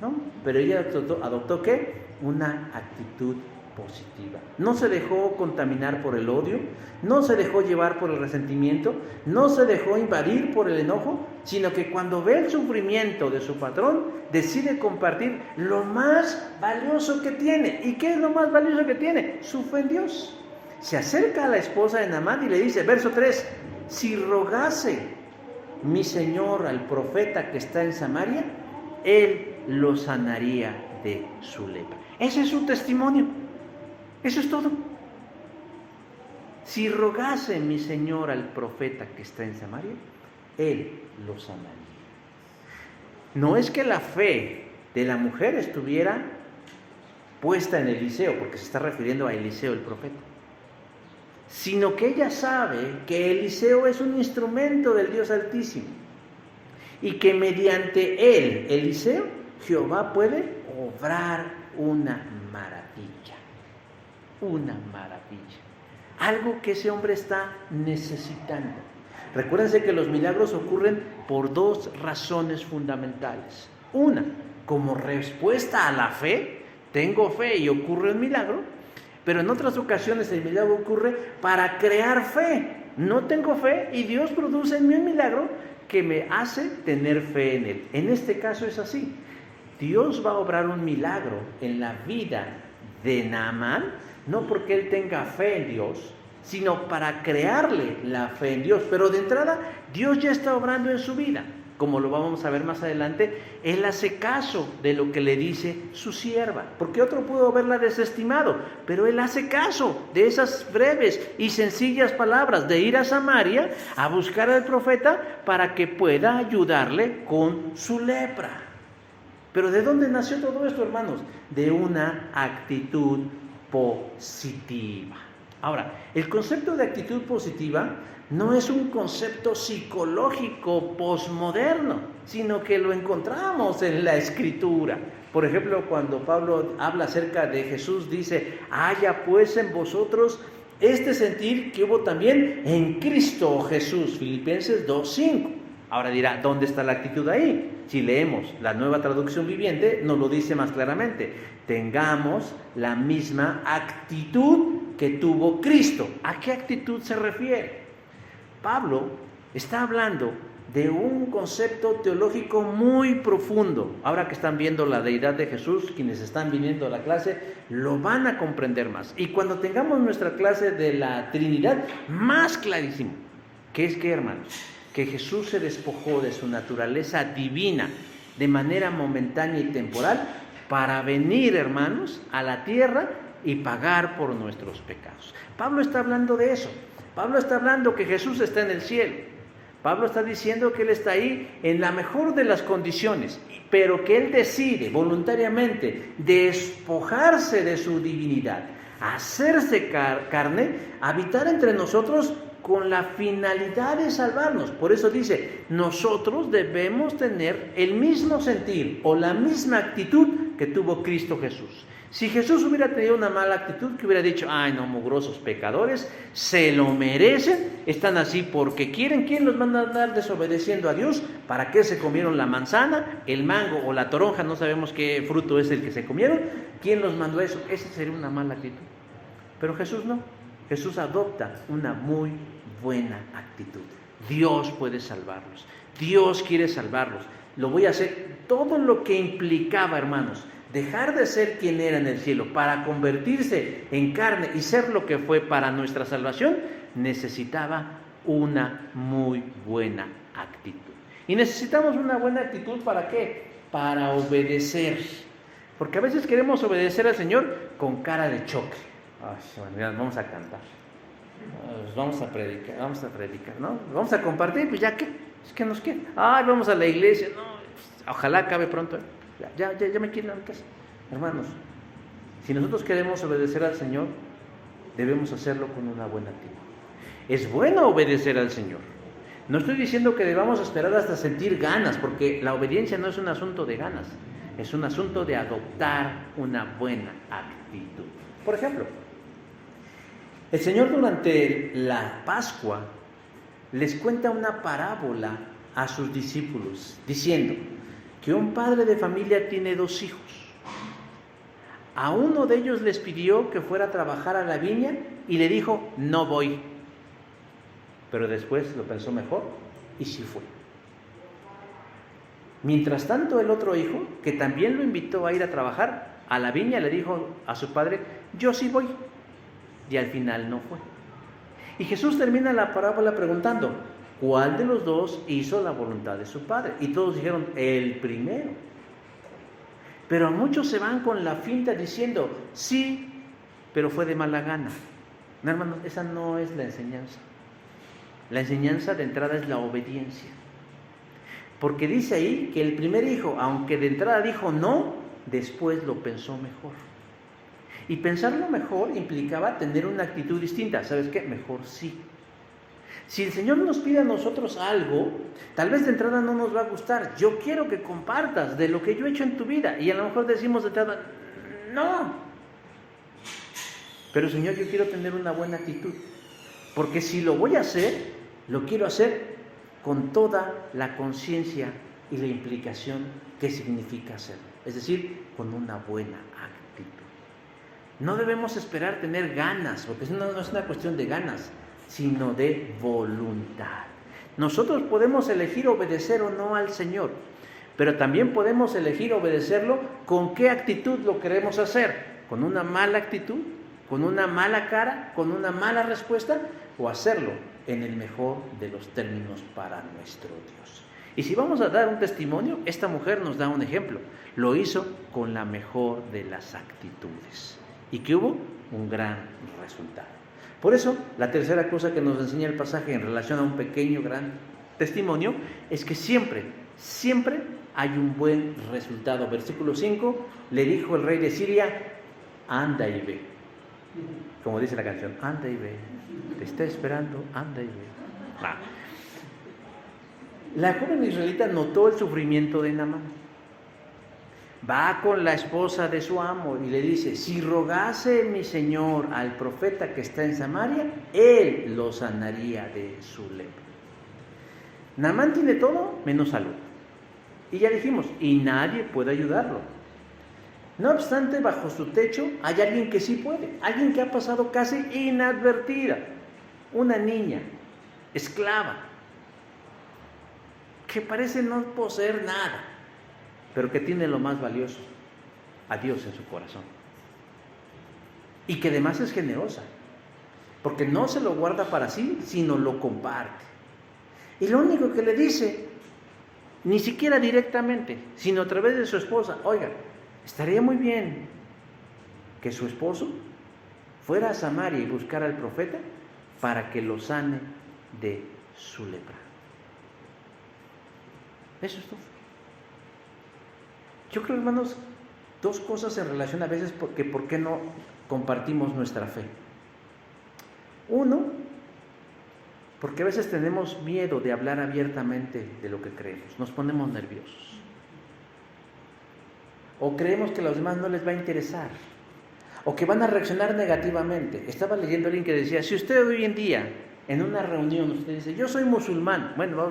Speaker 1: No, pero ella adoptó ¿qué? Una actitud positiva. No se dejó contaminar por el odio, no se dejó llevar por el resentimiento, no se dejó invadir por el enojo, sino que cuando ve el sufrimiento de su patrón, decide compartir lo más valioso que tiene. ¿Y qué es lo más valioso que tiene? Su fe en Dios. Se acerca a la esposa de Naamán y le dice, verso 3, si rogase mi señor al profeta que está en Samaria, él lo sanaría de su lepra. Ese es su testimonio. Eso es todo. Si rogase mi señor al profeta que está en Samaria, él lo sanaría. No es que la fe de la mujer estuviera puesta en Eliseo, porque se está refiriendo a Eliseo el profeta, sino que ella sabe que Eliseo es un instrumento del Dios Altísimo y que mediante él, Eliseo, Jehová puede obrar una maravilla. Una maravilla. Algo que ese hombre está necesitando. Recuérdense que los milagros ocurren por dos razones fundamentales. Una, como respuesta a la fe, tengo fe y ocurre un milagro, pero en otras ocasiones el milagro ocurre para crear fe. No tengo fe y Dios produce en mí un milagro que me hace tener fe en él. En este caso es así. Dios va a obrar un milagro en la vida de Naamán, no porque él tenga fe en Dios, sino para crearle la fe en Dios. Pero de entrada, Dios ya está obrando en su vida. como lo vamos a ver más adelante, él hace caso de lo que le dice su sierva, porque otro pudo haberla desestimado, pero él hace caso de esas breves y sencillas palabras de ir a Samaria a buscar al profeta para que pueda ayudarle con su lepra. Pero ¿de dónde nació todo esto, hermanos? De una actitud positiva. Ahora, el concepto de actitud positiva no es un concepto psicológico posmoderno, sino que lo encontramos en la Escritura. Por ejemplo, cuando Pablo habla acerca de Jesús, dice: haya pues en vosotros este sentir que hubo también en Cristo Jesús. Filipenses 2:5. Ahora dirá, ¿dónde está la actitud ahí? Si leemos la Nueva Traducción Viviente, nos lo dice más claramente. Tengamos la misma actitud que tuvo Cristo. ¿A qué actitud se refiere? Pablo está hablando de un concepto teológico muy profundo. Ahora que están viendo la deidad de Jesús, quienes están viniendo a la clase, lo van a comprender más. Y cuando tengamos nuestra clase de la Trinidad, más clarísimo. ¿Qué es qué, hermanos? Que Jesús se despojó de su naturaleza divina de manera momentánea y temporal para venir, hermanos, a la tierra y pagar por nuestros pecados. Pablo está hablando de eso. Pablo está hablando que Jesús está en el cielo. Pablo está diciendo que Él está ahí en la mejor de las condiciones, pero que Él decide voluntariamente despojarse de su divinidad, hacerse carne, habitar entre nosotros con la finalidad de salvarnos. Por eso dice, nosotros debemos tener el mismo sentir o la misma actitud que tuvo Cristo Jesús. Si Jesús hubiera tenido una mala actitud, que hubiera dicho: ay no, mugrosos pecadores, se lo merecen, están así porque quieren. ¿Quién los manda a andar desobedeciendo a Dios? ¿Para qué se comieron la manzana, el mango o la toronja? No sabemos qué fruto es el que se comieron. ¿Quién los mandó eso? Esa sería una mala actitud. Pero Jesús no. Jesús adopta una muy buena actitud. Dios puede salvarlos. Dios quiere salvarlos. Lo voy a hacer. Todo lo que implicaba, hermanos, dejar de ser quien era en el cielo para convertirse en carne y ser lo que fue para nuestra salvación, necesitaba una muy buena actitud. ¿Y necesitamos una buena actitud para qué? Para obedecer. Porque a veces queremos obedecer al Señor con cara de choque. Ay, bueno, vamos a cantar, vamos a predicar, ¿no? Vamos a compartir, pues ya qué, es que nos queda. Ay, vamos a la iglesia, no, ojalá acabe pronto. Ya me quiero ir a mi casa. Hermanos, si nosotros queremos obedecer al Señor, debemos hacerlo con una buena actitud. Es bueno obedecer al Señor. No estoy diciendo que debamos esperar hasta sentir ganas, porque la obediencia no es un asunto de ganas, es un asunto de adoptar una buena actitud. Por ejemplo, el Señor durante la Pascua les cuenta una parábola a sus discípulos, diciendo que un padre de familia tiene 2 hijos. A uno de ellos les pidió que fuera a trabajar a la viña y le dijo: no voy. Pero después lo pensó mejor y sí fue. Mientras tanto, el otro hijo, que también lo invitó a ir a trabajar a la viña, le dijo a su padre: yo sí voy. Y al final no fue. Y Jesús termina la parábola preguntando: ¿cuál de los 2 hizo la voluntad de su padre? Y todos dijeron: el primero. Pero muchos se van con la finta diciendo: sí, pero fue de mala gana. No, hermanos, esa no es la enseñanza. La enseñanza de entrada es la obediencia. Porque dice ahí que el primer hijo, aunque de entrada dijo no, después lo pensó mejor. Y pensarlo mejor implicaba tener una actitud distinta. ¿Sabes qué? Mejor sí. Si el Señor nos pide a nosotros algo, tal vez de entrada no nos va a gustar. Yo quiero que compartas de lo que yo he hecho en tu vida. Y a lo mejor decimos de entrada: no. Pero Señor, yo quiero tener una buena actitud. Porque si lo voy a hacer, lo quiero hacer con toda la conciencia y la implicación que significa hacerlo. Es decir, con una buena actitud. No debemos esperar tener ganas, porque no es una cuestión de ganas, sino de voluntad. Nosotros podemos elegir obedecer o no al Señor, pero también podemos elegir obedecerlo con qué actitud lo queremos hacer. ¿Con una mala actitud? ¿Con una mala cara? ¿Con una mala respuesta? ¿O hacerlo en el mejor de los términos para nuestro Dios? Y si vamos a dar un testimonio, esta mujer nos da un ejemplo. Lo hizo con la mejor de las actitudes. Y que hubo un gran resultado. Por eso, la tercera cosa que nos enseña el pasaje en relación a un pequeño, gran testimonio, es que siempre hay un buen resultado. Versículo 5, le dijo el rey de Siria, anda y ve. Como dice la canción, anda y ve. Te está esperando, anda y ve. La joven israelita notó el sufrimiento de Naamán. Va con la esposa de su amo y le dice, si rogase mi señor al profeta que está en Samaria, él lo sanaría de su lepra. Naamán tiene todo menos salud. Y ya dijimos, y nadie puede ayudarlo. No obstante, bajo su techo hay alguien que sí puede, alguien que ha pasado casi inadvertida. Una niña, esclava, que parece no poseer nada, pero que tiene lo más valioso, a Dios en su corazón. Y que además es generosa, porque no se lo guarda para sí, sino lo comparte. Y lo único que le dice, ni siquiera directamente, sino a través de su esposa, oiga, estaría muy bien que su esposo fuera a Samaria y buscara al profeta para que lo sane de su lepra. Eso es todo. Yo creo, hermanos, dos cosas en relación a veces porque ¿por qué no compartimos nuestra fe? Uno, porque a veces tenemos miedo de hablar abiertamente de lo que creemos, nos ponemos nerviosos. O creemos que a los demás no les va a interesar, o que van a reaccionar negativamente. Estaba leyendo a alguien que decía, si usted hoy en día, en una reunión, usted dice, yo soy musulmán, bueno, va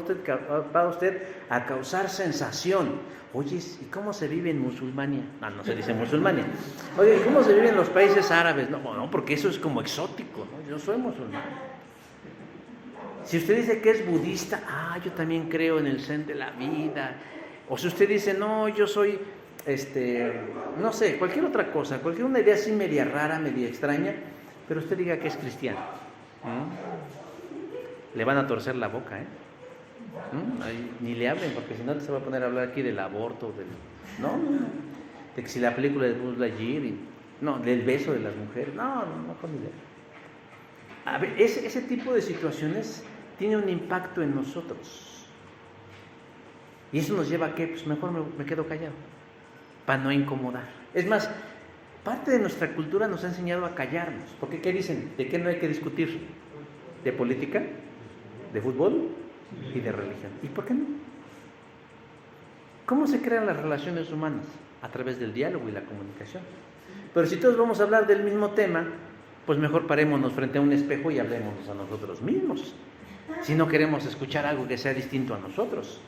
Speaker 1: usted a causar sensación. Oye, ¿y cómo se vive en Musulmania? No se dice Musulmania. Oye, ¿cómo se vive en los países árabes? No, porque eso es como exótico, ¿no? Yo soy musulmán. Si usted dice que es budista, yo también creo en el zen de la vida. O si usted dice, no, yo soy, no sé, cualquier otra cosa, cualquier una idea así media rara, media extraña, pero usted diga que es cristiano. Le van a torcer la boca, ni le hablen, porque si no se va a poner a hablar aquí del aborto, de que si la película de Buzz Lightyear, del beso de las mujeres, no con idea. A ver, ese tipo de situaciones tiene un impacto en nosotros. Y eso nos lleva a que, pues mejor me quedo callado, para no incomodar. Es más, parte de nuestra cultura nos ha enseñado a callarnos. Porque ¿qué dicen? ¿De qué no hay que discutir? ¿De política? ¿De fútbol? Y de religión. ¿Y por qué no? ¿Cómo se crean las relaciones humanas? A través del diálogo y la comunicación. Pero si todos vamos a hablar del mismo tema, pues mejor parémonos frente a un espejo y hablémonos a nosotros mismos, si no queremos escuchar algo que sea distinto a nosotros.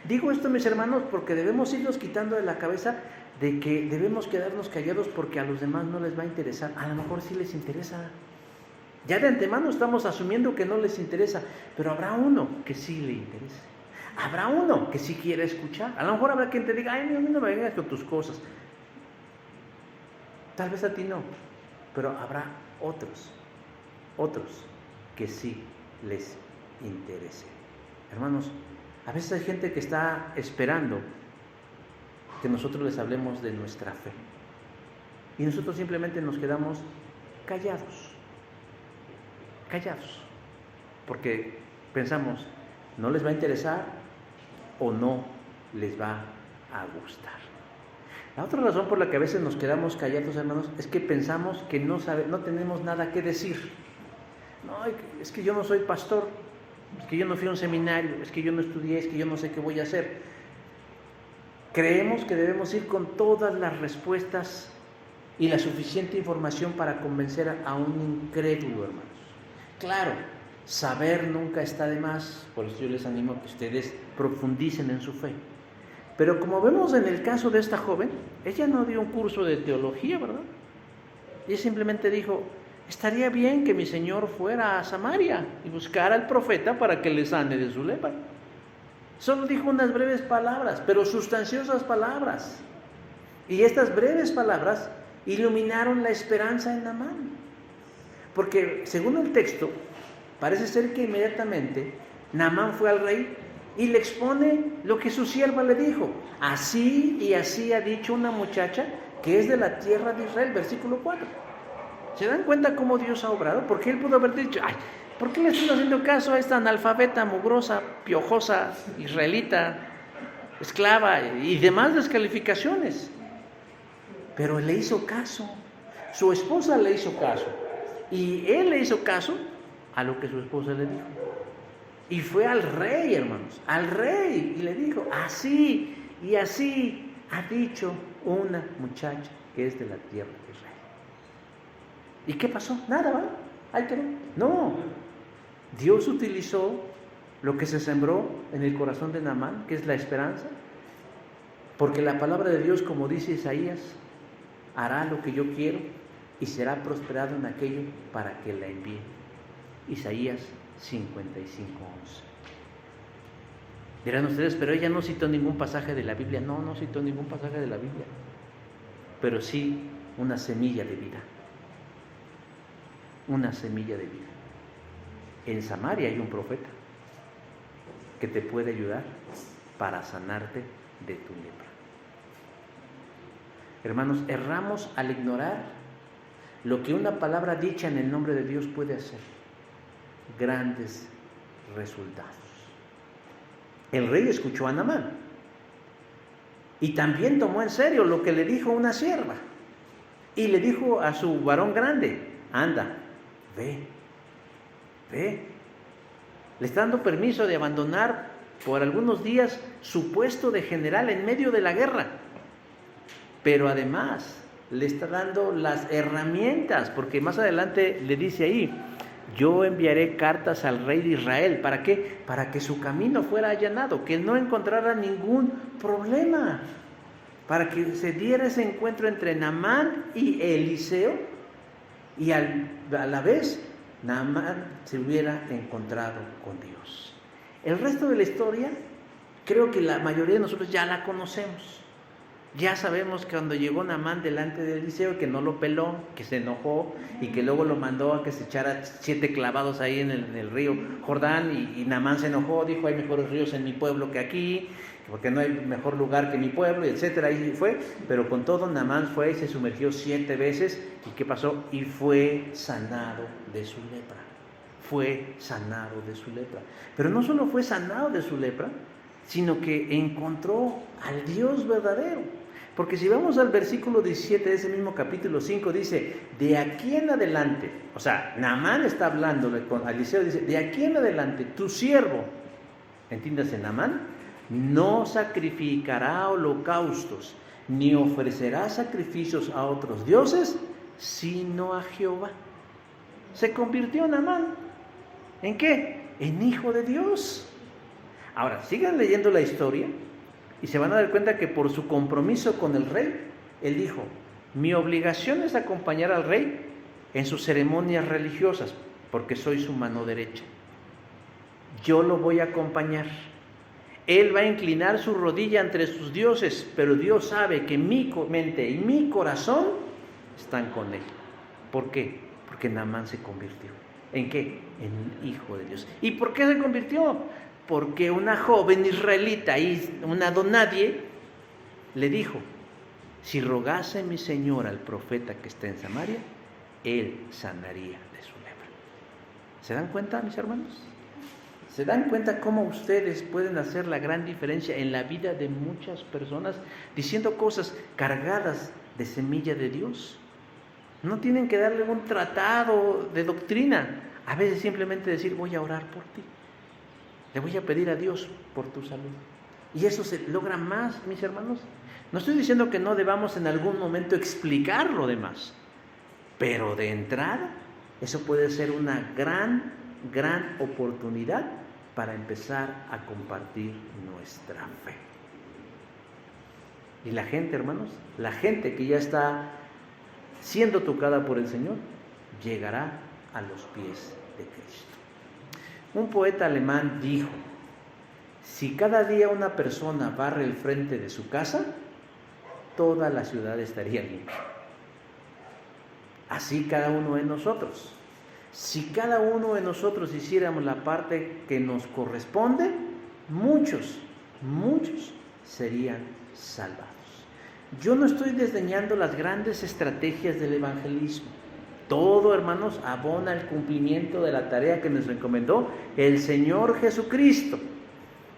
Speaker 1: Digo esto, mis hermanos, porque debemos irnos quitando de la cabeza de que debemos quedarnos callados porque a los demás no les va a interesar. A lo mejor sí les interesa. Ya de antemano estamos asumiendo que no les interesa, pero habrá uno que sí le interese. Habrá uno que sí quiera escuchar. A lo mejor habrá quien te diga, ay, no me vengas con tus cosas. Tal vez a ti no, pero habrá otros que sí les interese. Hermanos, a veces hay gente que está esperando que nosotros les hablemos de nuestra fe y nosotros simplemente nos quedamos callados, porque pensamos, no les va a interesar o no les va a gustar. La otra razón por la que a veces nos quedamos callados, hermanos, es que pensamos que no tenemos nada que decir. No, es que yo no soy pastor, es que yo no fui a un seminario, es que yo no estudié, es que yo no sé qué voy a hacer. Creemos que debemos ir con todas las respuestas y la suficiente información para convencer a un incrédulo, hermanos. Claro, saber nunca está de más, por eso yo les animo a que ustedes profundicen en su fe. Pero como vemos en el caso de esta joven, ella no dio un curso de teología, ¿verdad? Ella simplemente dijo, estaría bien que mi señor fuera a Samaria y buscara al profeta para que le sane de su lepra. Solo dijo unas breves palabras, pero sustanciosas palabras. Y estas breves palabras iluminaron la esperanza en Naamán. Porque según el texto, parece ser que inmediatamente Naamán fue al rey y le expone lo que su sierva le dijo. Así y así ha dicho una muchacha que es de la tierra de Israel, versículo 4. ¿Se dan cuenta cómo Dios ha obrado? Porque él pudo haber dicho, ay, ¿por qué le estoy haciendo caso a esta analfabeta, mugrosa, piojosa, israelita, esclava y demás descalificaciones? Pero él le hizo caso, su esposa le hizo caso, y él le hizo caso a lo que su esposa le dijo. Y fue al rey, hermanos, al rey, y le dijo, así y así ha dicho una muchacha que es de la tierra de Israel. ¿Y qué pasó? Nada, ¿va? Ahí quedó. No, Dios utilizó lo que se sembró en el corazón de Naamán, que es la esperanza, porque la palabra de Dios, como dice Isaías, hará lo que yo quiero y será prosperado en aquello para que la envíe. Isaías 55:11. Dirán ustedes, pero ella no citó ningún pasaje de la Biblia. No, no citó ningún pasaje de la Biblia, pero sí una semilla de vida. Una semilla de vida. En Samaria hay un profeta que te puede ayudar para sanarte de tu lepra. Hermanos, erramos al ignorar lo que una palabra dicha en el nombre de Dios puede hacer. Grandes resultados. El rey escuchó a Naamán y también tomó en serio lo que le dijo una sierva y le dijo a su varón grande, anda, ve. Le está dando permiso de abandonar por algunos días su puesto de general en medio de la guerra, pero además le está dando las herramientas, porque más adelante le dice ahí, yo enviaré cartas al rey de Israel. ¿Para qué? Para que su camino fuera allanado, que no encontrara ningún problema, para que se diera ese encuentro entre Naamán y Eliseo, y a la vez Naamán se hubiera encontrado con Dios. El resto de la historia, creo que la mayoría de nosotros ya la conocemos. Ya sabemos que cuando llegó Naamán delante de Eliseo, que no lo peló, que se enojó y que luego lo mandó a que se echara 7 clavados ahí en el río Jordán, y Naamán se enojó, dijo, hay mejores ríos en mi pueblo que aquí, porque no hay mejor lugar que mi pueblo, y etcétera, y fue, pero con todo Naamán fue y se sumergió 7 veces, ¿y qué pasó? Y fue sanado de su lepra, fue sanado de su lepra. Pero no solo fue sanado de su lepra, sino que encontró al Dios verdadero. Porque si vamos al versículo 17 de ese mismo capítulo 5, dice, de aquí en adelante, o sea, Naamán está hablándole con Eliseo, dice, de aquí en adelante, tu siervo, entiéndase, Naamán, no sacrificará holocaustos, ni ofrecerá sacrificios a otros dioses, sino a Jehová. Se convirtió Naamán, ¿en qué? En hijo de Dios. Ahora, sigan leyendo la historia y se van a dar cuenta que por su compromiso con el rey, él dijo, mi obligación es acompañar al rey en sus ceremonias religiosas, porque soy su mano derecha. Yo lo voy a acompañar. Él va a inclinar su rodilla entre sus dioses, pero Dios sabe que mi mente y mi corazón están con él. ¿Por qué? Porque Naamán se convirtió. ¿En qué? En un hijo de Dios. ¿Y por qué se convirtió? Porque una joven israelita, una donadie, le dijo, si rogase mi señor al profeta que está en Samaria, él sanaría de su lepra. ¿Se dan cuenta, mis hermanos? ¿Se dan cuenta cómo ustedes pueden hacer la gran diferencia en la vida de muchas personas diciendo cosas cargadas de semilla de Dios? No tienen que darle un tratado de doctrina. A veces simplemente decir, voy a orar por ti. Le voy a pedir a Dios por tu salud. Y eso se logra más, mis hermanos. No estoy diciendo que no debamos en algún momento explicar lo demás, pero de entrada, eso puede ser una gran oportunidad para empezar a compartir nuestra fe. Y la gente, hermanos, la gente que ya está siendo tocada por el Señor, llegará a los pies de Cristo. Un poeta alemán dijo, si cada día una persona barre el frente de su casa, toda la ciudad estaría limpia. Así cada uno de nosotros. Si cada uno de nosotros hiciéramos la parte que nos corresponde, muchos serían salvados. Yo no estoy desdeñando las grandes estrategias del evangelismo. Todo, hermanos, abona el cumplimiento de la tarea que nos encomendó el Señor Jesucristo.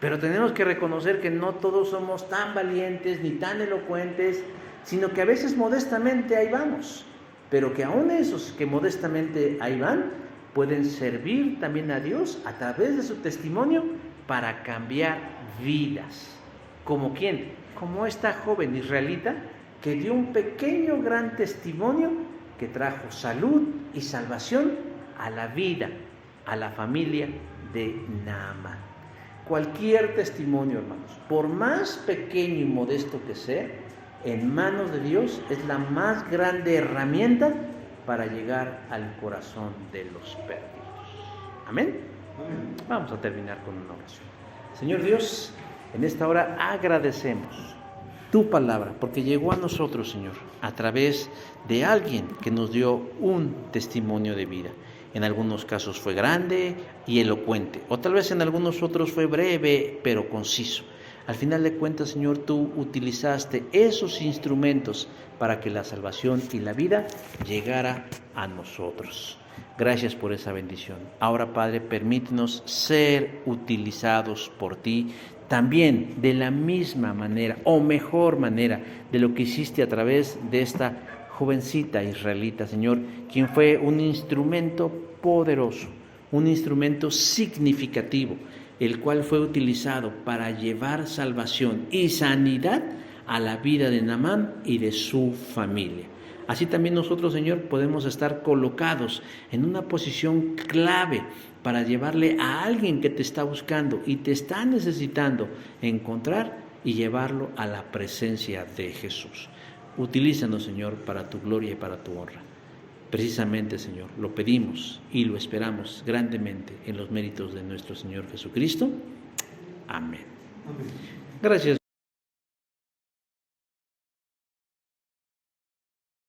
Speaker 1: Pero tenemos que reconocer que no todos somos tan valientes ni tan elocuentes, sino que a veces modestamente ahí vamos. Pero que aún esos que modestamente ahí van, pueden servir también a Dios a través de su testimonio para cambiar vidas. ¿Como quién? Como esta joven israelita que dio un pequeño gran testimonio que trajo salud y salvación a la vida, a la familia de Naamán. Cualquier testimonio, hermanos, por más pequeño y modesto que sea, en manos de Dios es la más grande herramienta para llegar al corazón de los perdidos. Amén. Vamos a terminar con una oración. Señor Dios, en esta hora agradecemos tu palabra, porque llegó a nosotros, Señor, a través de alguien que nos dio un testimonio de vida. En algunos casos fue grande y elocuente, o tal vez en algunos otros fue breve, pero conciso. Al final de cuentas, Señor, tú utilizaste esos instrumentos para que la salvación y la vida llegara a nosotros. Gracias por esa bendición. Ahora, Padre, permítenos ser utilizados por ti también de la misma manera o mejor manera de lo que hiciste a través de esta jovencita israelita, Señor, quien fue un instrumento poderoso, un instrumento significativo, el cual fue utilizado para llevar salvación y sanidad a la vida de Naamán y de su familia. Así también nosotros, Señor, podemos estar colocados en una posición clave para llevarle a alguien que te está buscando y te está necesitando encontrar y llevarlo a la presencia de Jesús. Utilízanos, Señor, para tu gloria y para tu honra. Precisamente, Señor, lo pedimos y lo esperamos grandemente en los méritos de nuestro Señor Jesucristo. Amén. Gracias.